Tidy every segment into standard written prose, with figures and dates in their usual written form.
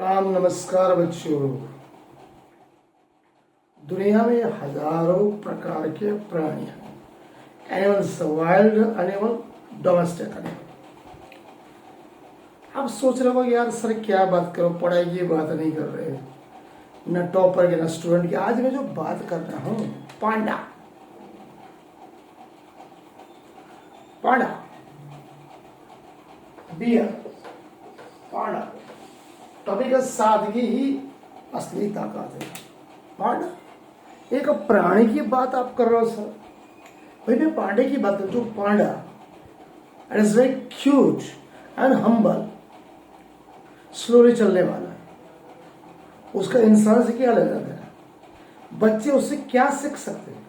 प्रणाम नमस्कार बच्चों। दुनिया में हजारों प्रकार के प्राणी हैं। Animals, wild animal, domestic animal. आप सोच रहे हो यार सर क्या बात करो, पढ़ाई की बात नहीं कर रहे, न टॉपर के न स्टूडेंट की। आज मैं जो बात कर रहा हूं, पांडा। पांडा, बियर, पांडा। टॉपिक है सादगी ही असली ताकत है। पांडा एक प्राणी की बात आप कर रहे हो सर। भाई मैं पांडे की बात कर रहा हूं। Panda it is very cute and humble, slowly चलने वाला है। उसका इंसान से क्या लगा है? बच्चे उससे क्या सीख सकते हैं?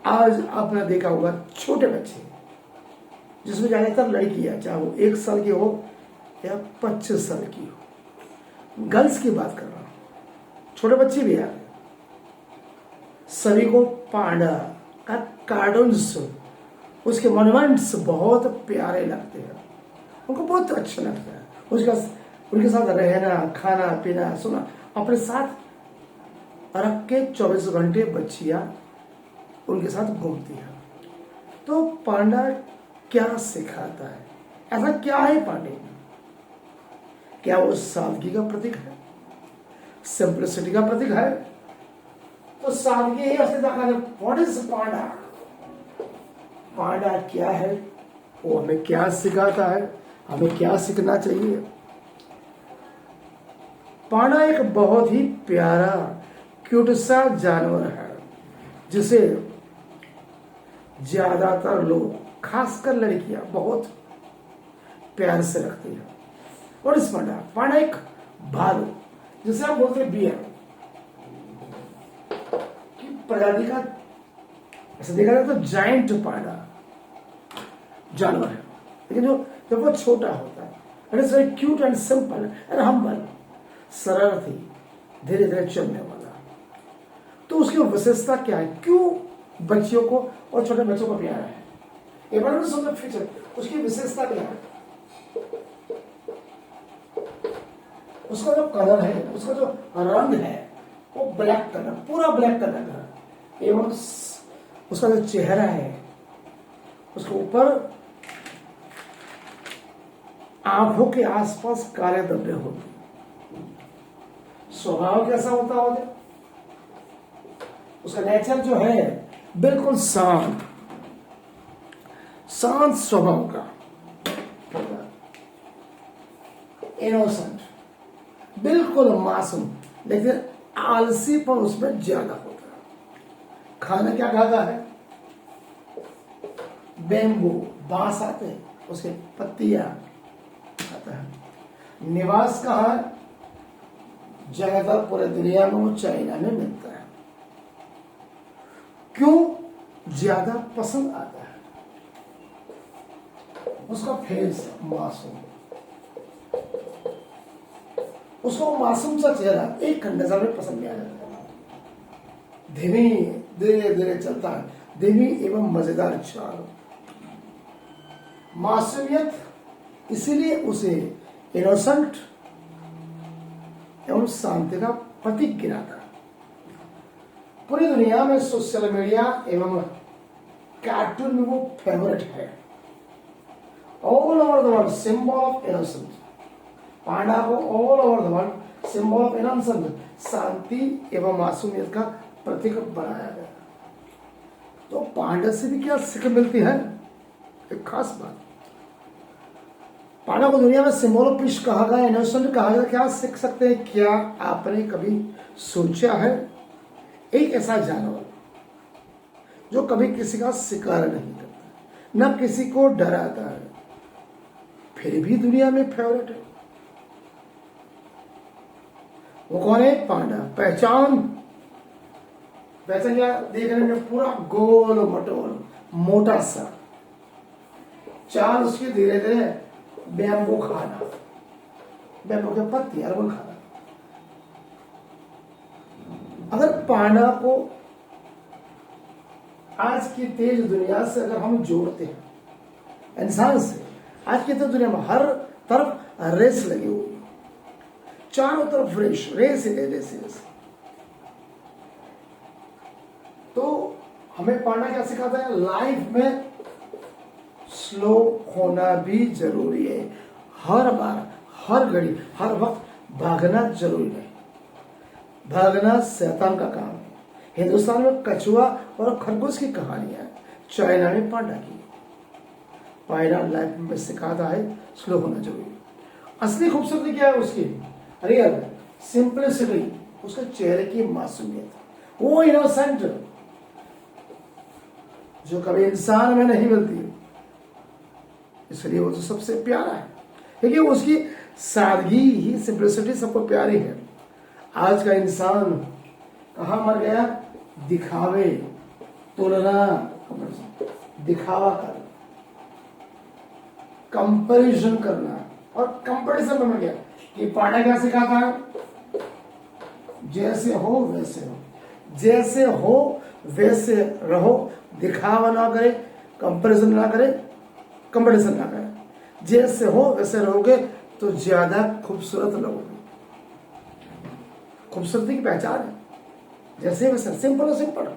आज आपने देखा होगा छोटे बच्चे, जिसमें ज्यादातर लड़कियां, चाहे वो 1 साल की हो या 25 साल की हो, गर्ल्स की बात कर रहा हूं, छोटे बच्चे भी आ गए। सभी को पांडा का कार्टून्स, उसके मॉन्यूमेंट्स बहुत प्यारे लगते हैं, उनको बहुत अच्छा लगता है। उसका उनके साथ रहना, खाना पीना, सोना, अपने साथ रख के 24 घंटे बच्चियां उनके साथ घूमती है। तो पांडा क्या सिखाता है? ऐसा क्या है पांडे में? क्या वो सादगी का प्रतीक है, सिंपलिसिटी का प्रतीक है? तो सादगी ही असली ताकत है। व्हाट इज पांडा? पांडा क्या है, वो हमें क्या सिखाता है, हमें क्या सीखना चाहिए? पांडा एक बहुत ही प्यारा क्यूट सा जानवर है, जिसे ज्यादातर लोग, खासकर लड़कियां, बहुत प्यार से रखती है। और इस पांडा एक भालू, जिसे हम बोलते हैं बियर की प्रजाति का, ऐसे देखा जाए तो जाइंट पांडा जानवर है। लेकिन जब वो छोटा होता है, it is very cute and simple and humble, सरल थी, धीरे धीरे चलने वाला। तो उसकी विशेषता क्या है? क्यों बच्चियों को और छोटे बच्चों को प्यारा है? एक बार में समझो फीचर, उसकी विशेषता क्या है? उसका जो कलर है, उसका जो रंग है, वो ब्लैक कलर, पूरा ब्लैक कलर का। एवं उसका जो चेहरा है, उसके ऊपर आंखों के आसपास काले धब्बे होते। स्वभाव कैसा होता होगा? उसका नेचर जो है बिल्कुल शांत, शांत स्वभाव का, इनोसेंट, बिल्कुल मासूम, लेकिन आलसी पर उसमें ज्यादा होता है। खाना क्या खाता है? बेम्बू, बांस आते हैं, उसके पत्तियां खाता है। निवास कहाँ है? ज्यादातर पूरे दुनिया में वो चाइना में मिलता है। क्यों ज्यादा पसंद आता है? उसका फेस मासूम, उसको मासूम सा चेहरा एक नजर में पसंद नहीं आ जाता है। धीमी, धीरे धीरे चलता है, धीमी एवं मजेदार चाल, मासूमियत, इसीलिए उसे इनोसेंट एवं शांति का प्रतीक गिनाता है। पूरी दुनिया में सोशल मीडिया एवं कार्टून में वो फेवरेट है। All over the world symbol of innocence. Panda को all over the world symbol of innocence, शांति एवं मासूमियत का प्रतीक बनाया गया। तो पांडा से भी क्या सीख मिलती है? एक खास बात, पांडा को दुनिया में सिंबल ऑफ पीस कहा गया, इनोसेंट कहा गया। क्या सीख सकते हैं? क्या आपने कभी सोचा है? एक ऐसा जानवर जो कभी किसी का शिकार नहीं करता, न किसी को डराता है, फिर भी दुनिया में फेवरेट है। वो कौन है? पांडा। पहचान क्या? देखने में पूरा गोल मटोल, मोटा सा, चाल उसकी धीरे धीरे बैम्बू खाना, बैम्बू के पत्ती अरबल खाना। अगर पांडा को आज की तेज दुनिया से अगर हम जोड़ते हैं, इंसान से, आज की तेज दुनिया में हर तरफ रेस लगी हुई, चारों तरफ रेस रेस ही रेस ही रेस। तो हमें पांडा क्या सिखाता है, लाइफ में स्लो होना भी जरूरी है। हर बार, हर घड़ी, हर वक्त भागना जरूरी नहीं। भागना शैतान का काम है। हिंदुस्तान में कछुआ और खरगोश की कहानी है, चाइना में पांडा की। पांडा लाइफ में सिखाता है स्लो होना जरूरी। असली खूबसूरती क्या है उसकी, रियल सिंपलिसिटी, उसके चेहरे की मासूमियत, वो इनोसेंट जो कभी इंसान में नहीं मिलती, इसलिए वो तो सबसे प्यारा है, क्योंकि उसकी सादगी ही, सिंपलिसिटी सबको प्यारी है। आज का इंसान कहाँ मर गया, दिखावे, तुलना, दिखावा कर, कंपैरिजन करना, और कंपटीशन में मर गया। ये पांडा क्या सिखाता है, जैसे हो वैसे हो, जैसे हो वैसे रहो, दिखावा ना करे, कंपैरिजन ना करे, कंपटीशन ना करे। जैसे हो वैसे रहोगे तो ज्यादा खूबसूरत लगोगे। खूबसूरती की पहचान है जैसे वैसे, सिंपल और simple.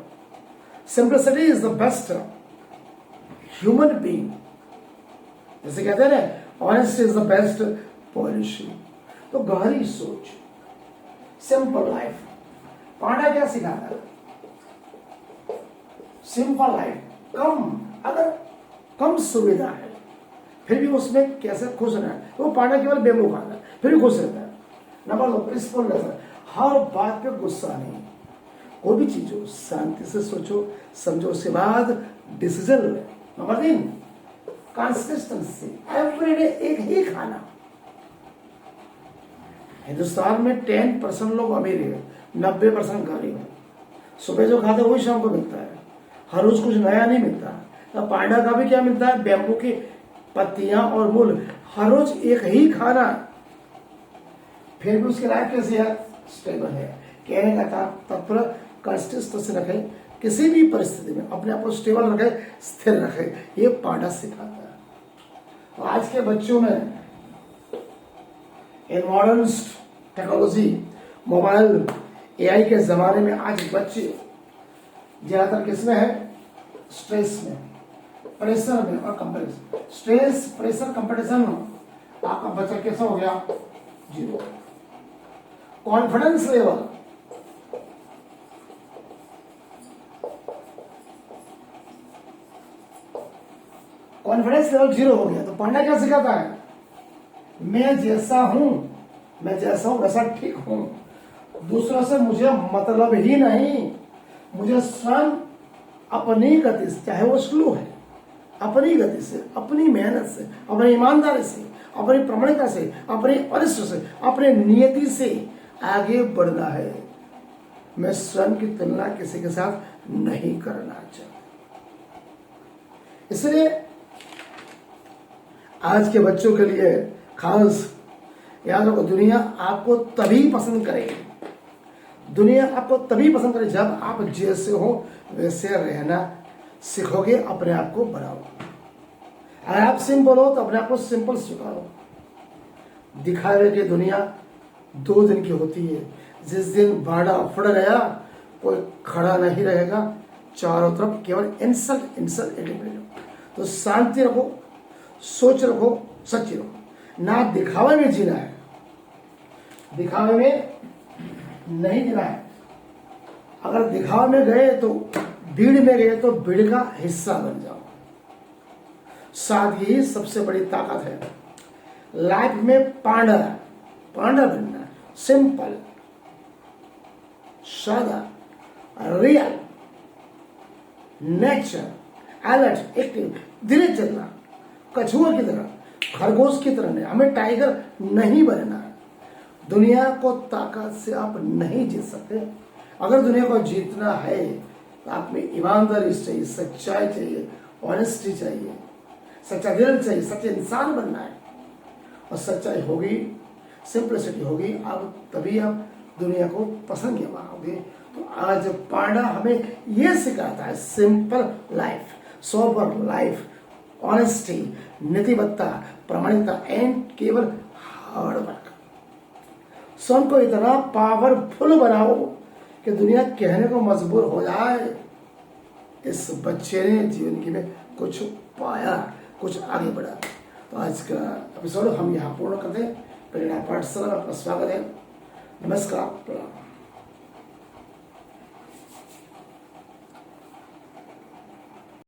Simplicity is the best human being. जैसे कहते हैं ना, honesty is the best policy. तो गहरी सोच, सिंपल लाइफ। पांडा क्या सिखाता है, सिंपल लाइफ, अगर कम सुविधा है फिर भी उसमें कैसे खुश रहना है। वो पांडा केवल बेम्बू खाता है फिर भी खुश रहता है। नंबर 2, पीसफुलनेस, हर बात पे गुस्सा नहीं। कोई भी चीज हो शांति से सोचो समझो, उसके बाद डिसीजन लो। नंबर 3, कंसिस्टेंसी, एवरीडे एक ही खाना। हिंदुस्तान में 10% लोग अमीर है, 90% गरीब है। सुबह जो खाते वही शाम को मिलता है, हर रोज कुछ नया नहीं मिलता। तो पांडा का भी क्या मिलता है, बैम्बू की पत्तियां और मूल, हर रोज एक ही खाना, फिर भी उसकी लाइफ कैसी है, स्टेबल है। कहने का तात्पर्य कंसिस्टेंसी रखे, किसी भी परिस्थिति में अपने आप को स्टेबल रखे, स्थिर रखे, ये पांडा सिखाता है। तो आज के बच्चों में in modern technology, mobile, AI के जमाने में आज बच्चे ज्यादातर किसमें है, स्ट्रेस में, प्रेशर में और कंपटीशन। स्ट्रेस, प्रेशर, कंपटीशन, आपका बच्चा कैसा हो गया, 0। कॉन्फिडेंस लेवल, कॉन्फिडेंस लेवल 0 हो गया। तो पांडा क्या सिखाता है, मैं जैसा हूं वैसा ठीक हूं, दूसरों से मुझे मतलब ही नहीं, मुझे स्वयं अपनी गति से, चाहे वो स्लो है, अपनी गति से, अपनी मेहनत से, अपनी ईमानदारी से, अपनी प्रमाणिकता से, अपने परिश्रम से, अपने नियति से आगे बढ़ना है। मैं स्वयं की तुलना किसी के साथ नहीं करना चाहता। इसलिए आज के बच्चों के लिए खास याद रखो, दुनिया आपको तभी पसंद करेगी, दुनिया आपको तभी पसंद करेगी जब आप जैसे हो वैसे रहना सीखोगे, अपने आप को बढ़ाओ। अगर आप सिंपल हो तो अपने आप को सिंपल स्वीकारो। दिखावे की दुनिया 2 दिन की होती है, जिस दिन भाड़ा फट गया कोई खड़ा नहीं रहेगा, चारों तरफ केवल इंसल्ट इंसल्ट इंडिपेंडेंट। तो शांति रखो, सोच रखो, सच्ची रखो। ना दिखावे में जीना है, दिखावे में नहीं जीना है। अगर दिखावे में गए तो भीड़ में गए तो भीड़ का हिस्सा बन जाओ। सादगी ही सबसे बड़ी ताकत है। लाइफ में पांडा बनना, सिंपल, सादा, रियल, नेचर, अलर्ट, एक्टिव, धीरे चलना, कछुआ की तरह, खरगोश की तरह नहीं। हमें टाइगर नहीं बनना है। दुनिया को ताकत से आप नहीं जीत सकते। अगर दुनिया को जीतना है तो आप में ईमानदारी चाहिए, सच्चाई चाहिए, ऑनेस्टी चाहिए, सच्चा दिल चाहिए, सच्चे इंसान बनना है। और सच्चाई होगी, सिंपलिसिटी होगी, आप तभी आप दुनिया को पसंद पाओगे। तो आज पांडा हमें यह सिखाता है, simple life, sober life, honesty, नीतिवत्ता, प्रामाणिकता एंड केवल हार्ड वर्क। स्वयं को इतना पावरफुल बनाओ कि दुनिया कहने को मजबूर हो जाए इस बच्चे ने जीवन की में कुछ पाया, कुछ आगे बढ़ा। तो आज का एपिसोड हम यहाँ पूर्ण करते हैं। प्रेरणा पाठशाला में आपका स्वागत है। नमस्कार, प्रणाम।